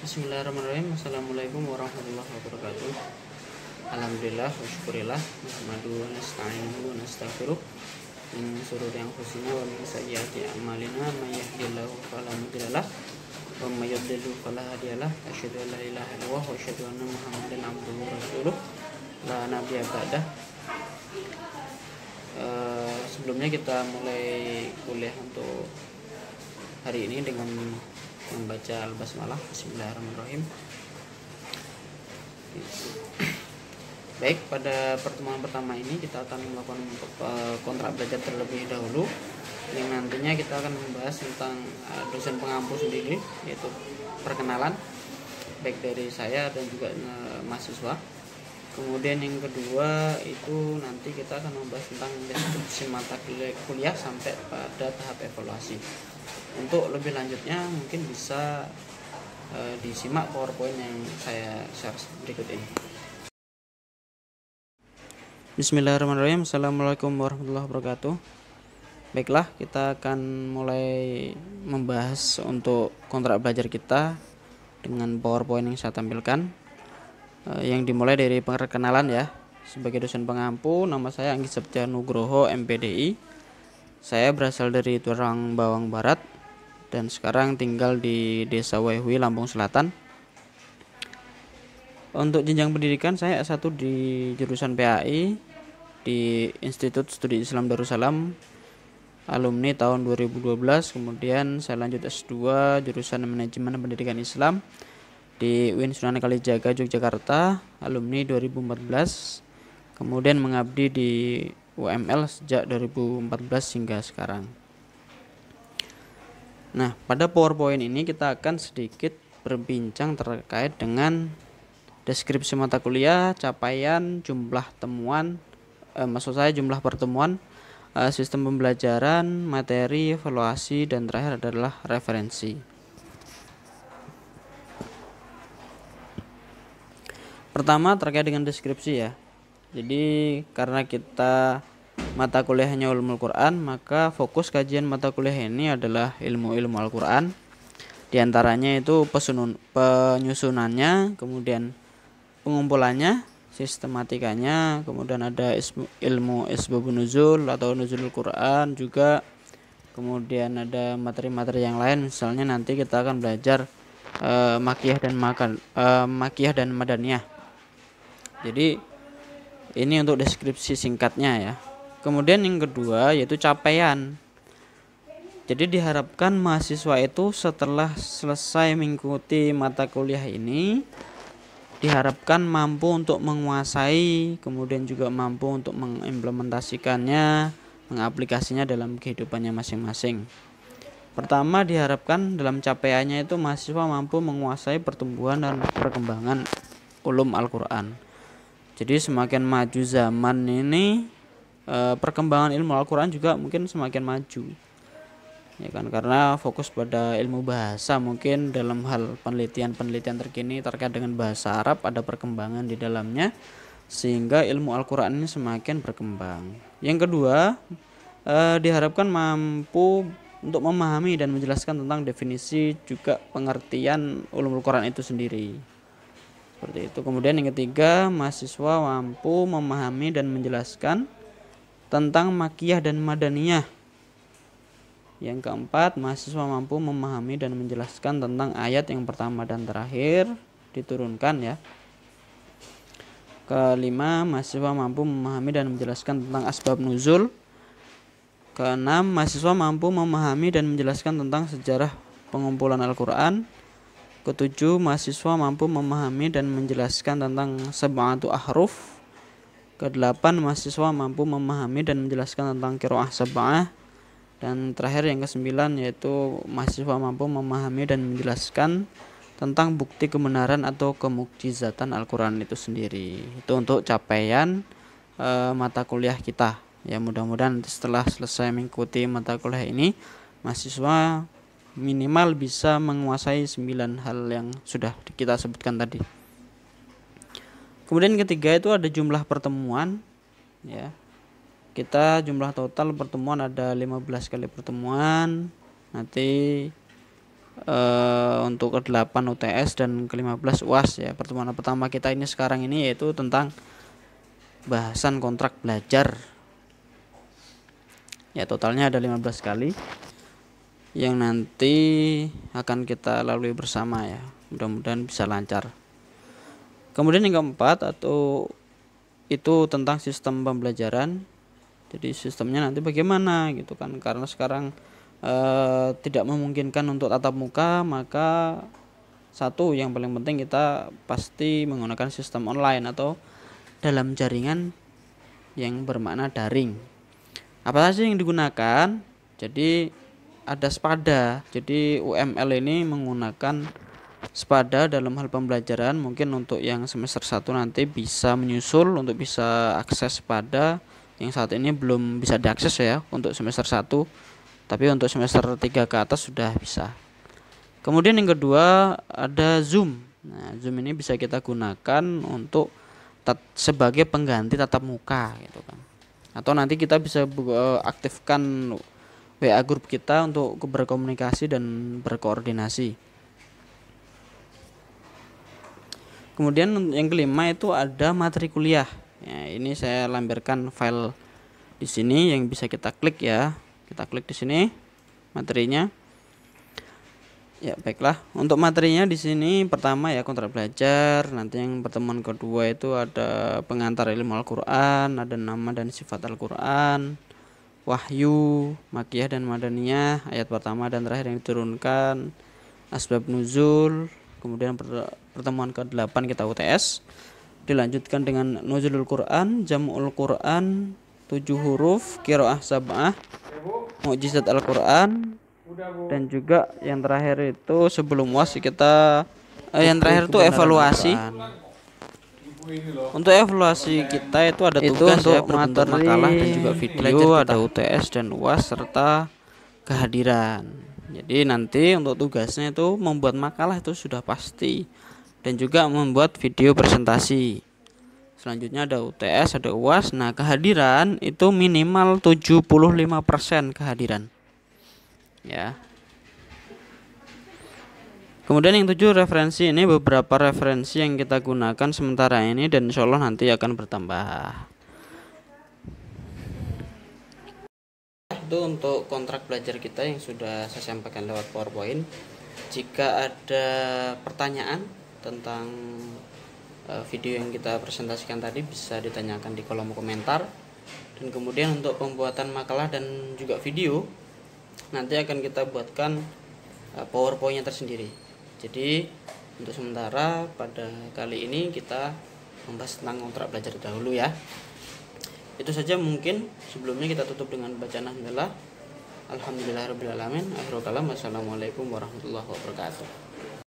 Bismillahirrahmanirrahim. Assalamualaikum warahmatullahi wabarakatuh. Alhamdulillah wa syukurillah nahmadu wa nasta'inuhu wa nastaghfiruh min shururi anfusina wa min sayyiati a'malina may yahdihillahu fala mudhillalah wa may yudlil fala hadiyalah. Asyhadu an la ilaha illallah wa asyhadu anna Muhammadan abduhu wa rasuluh la nabiyya ba'dah. Sebelumnya kita mulai kuliah untuk hari ini dengan membaca Al-Basmalah. Bismillahirrahmanirrahim. Baik, pada pertemuan pertama ini kita akan melakukan kontrak belajar terlebih dahulu, yang nantinya kita akan membahas tentang dosen pengampu sendiri, yaitu perkenalan baik dari saya dan juga mahasiswa. Kemudian yang kedua itu nanti kita akan membahas tentang deskripsi mata kuliah sampai pada tahap evaluasi. Untuk lebih lanjutnya mungkin bisa disimak PowerPoint yang saya share berikut ini. Bismillahirrahmanirrahim. Assalamualaikum warahmatullahi wabarakatuh. Baiklah, kita akan mulai membahas untuk kontrak belajar kita dengan PowerPoint yang saya tampilkan, yang dimulai dari perkenalan ya. Sebagai dosen pengampu, nama saya Anggi Septia Nugroho, MPDI. Saya berasal dari Tuarang Bawang Barat dan sekarang tinggal di Desa Waihui, Lampung Selatan. Untuk jenjang pendidikan saya S1 di jurusan PAI di Institut Studi Islam Darussalam, alumni tahun 2012. Kemudian saya lanjut S2 jurusan Manajemen Pendidikan Islam di UIN Sunan Kalijaga, Yogyakarta, alumni 2014. Kemudian mengabdi di UML sejak 2014 hingga sekarang. Nah, pada PowerPoint ini kita akan sedikit berbincang terkait dengan deskripsi mata kuliah, capaian, jumlah temuan, jumlah pertemuan, sistem pembelajaran, materi, evaluasi, dan terakhir adalah referensi. Pertama terkait dengan deskripsi ya. Jadi karena kita mata kuliahnya Ulumul Quran, maka fokus kajian mata kuliah ini adalah ilmu-ilmu Al-Quran. Di antaranya itu penyusunannya, kemudian pengumpulannya, sistematikanya, kemudian ada ilmu Asbabun Nuzul atau Nuzulul Quran juga. Kemudian ada materi-materi yang lain, misalnya nanti kita akan belajar makiyah dan madaniyah. Jadi ini untuk deskripsi singkatnya ya. Kemudian yang kedua yaitu capaian. Jadi diharapkan mahasiswa itu setelah selesai mengikuti mata kuliah ini diharapkan mampu untuk menguasai, kemudian juga mampu untuk mengimplementasikannya, mengaplikasinya dalam kehidupannya masing-masing. Pertama, diharapkan dalam capaiannya itu mahasiswa mampu menguasai pertumbuhan dan perkembangan ulum Al-Quran. Jadi semakin maju zaman ini, perkembangan ilmu Al-Quran juga mungkin semakin maju ya kan, karena fokus pada ilmu bahasa. Mungkin dalam hal penelitian terkini terkait dengan bahasa Arab ada perkembangan di dalamnya, sehingga ilmu Al-Quran ini semakin berkembang. Yang kedua, diharapkan mampu untuk memahami dan menjelaskan tentang definisi juga pengertian ulumul Quran itu sendiri. Seperti itu. Kemudian yang ketiga, mahasiswa mampu memahami dan menjelaskan tentang makiyah dan madaniyah. Yang keempat, mahasiswa mampu memahami dan menjelaskan tentang ayat yang pertama dan terakhir diturunkan ya. Kelima, mahasiswa mampu memahami dan menjelaskan tentang asbab nuzul. Keenam, mahasiswa mampu memahami dan menjelaskan tentang sejarah pengumpulan Al-Quran. Ketujuh, mahasiswa mampu memahami dan menjelaskan tentang sab'atu ahruf. Kedelapan, mahasiswa mampu memahami dan menjelaskan tentang qiraah sab'ah. Dan terakhir yang kesembilan yaitu mahasiswa mampu memahami dan menjelaskan tentang bukti kebenaran atau kemukjizatan Al-Quran itu sendiri. Itu untuk capaian mata kuliah kita. Ya, mudah-mudahan setelah selesai mengikuti mata kuliah ini, mahasiswa minimal bisa menguasai 9 hal yang sudah kita sebutkan tadi. Kemudian ketiga itu ada jumlah pertemuan ya. Kita jumlah total pertemuan ada 15 kali pertemuan. Nanti untuk ke-8 UTS dan ke-15 UAS ya. Pertemuan pertama kita ini sekarang ini yaitu tentang bahasan kontrak belajar. Ya, totalnya ada 15 kali yang nanti akan kita lalui bersama ya. Mudah-mudahan bisa lancar. Kemudian yang keempat atau itu tentang sistem pembelajaran. Jadi sistemnya nanti bagaimana gitu kan, karena sekarang tidak memungkinkan untuk tatap muka, maka satu yang paling penting kita pasti menggunakan sistem online atau dalam jaringan yang bermakna daring. Apa sih yang digunakan? Jadi ada Spada. Jadi UML ini menggunakan Spada dalam hal pembelajaran. Mungkin untuk yang semester 1 nanti bisa menyusul untuk bisa akses Spada yang saat ini belum bisa diakses ya untuk semester 1. Tapi untuk semester 3 ke atas sudah bisa. Kemudian yang kedua ada Zoom. Nah, Zoom ini bisa kita gunakan untuk sebagai pengganti tatap muka gitu kan. Atau nanti kita bisa aktifkan WA grup kita untuk berkomunikasi dan berkoordinasi. Kemudian yang kelima itu ada materi kuliah. Ya, ini saya lampirkan file di sini yang bisa kita klik ya. Kita klik di sini materinya. Ya, baiklah. Untuk materinya di sini pertama ya kontrak belajar, nanti yang pertemuan kedua itu ada pengantar ilmu Al-Qur'an, ada nama dan sifat Al-Qur'an, wahyu, makiyah dan madaniyah, ayat pertama dan terakhir yang diturunkan, asbab nuzul, kemudian pertemuan ke-8 kita UTS. Dilanjutkan dengan nuzulul Qur'an, jam'ul Qur'an, 7 huruf, qiraah sab'ah, mukjizat Al-Qur'an, dan juga yang terakhir itu sebelum UAS kita yang terakhir itu evaluasi. Untuk evaluasi kita itu ada tugas ya, berbentuk makalah dan juga video, ada UTS dan UAS serta kehadiran. Jadi nanti untuk tugasnya itu membuat makalah itu sudah pasti dan juga membuat video presentasi. Selanjutnya ada UTS, ada UAS. Nah, kehadiran itu minimal 75% kehadiran. Ya. Kemudian yang 7 referensi, ini beberapa referensi yang kita gunakan sementara ini dan insya Allah nanti akan bertambah. Itu untuk kontrak belajar kita yang sudah saya sampaikan lewat PowerPoint. Jika ada pertanyaan tentang video yang kita presentasikan tadi bisa ditanyakan di kolom komentar. Dan kemudian untuk pembuatan makalah dan juga video nanti akan kita buatkan PowerPoint-nya tersendiri. Jadi untuk sementara pada kali ini kita membahas tentang kontrak belajar dahulu ya. Itu saja mungkin. Sebelumnya kita tutup dengan bacaan alhamdulillah. Alhamdulillahirabbil alamin. Akhirul kalam. Wassalamualaikum warahmatullahi wabarakatuh.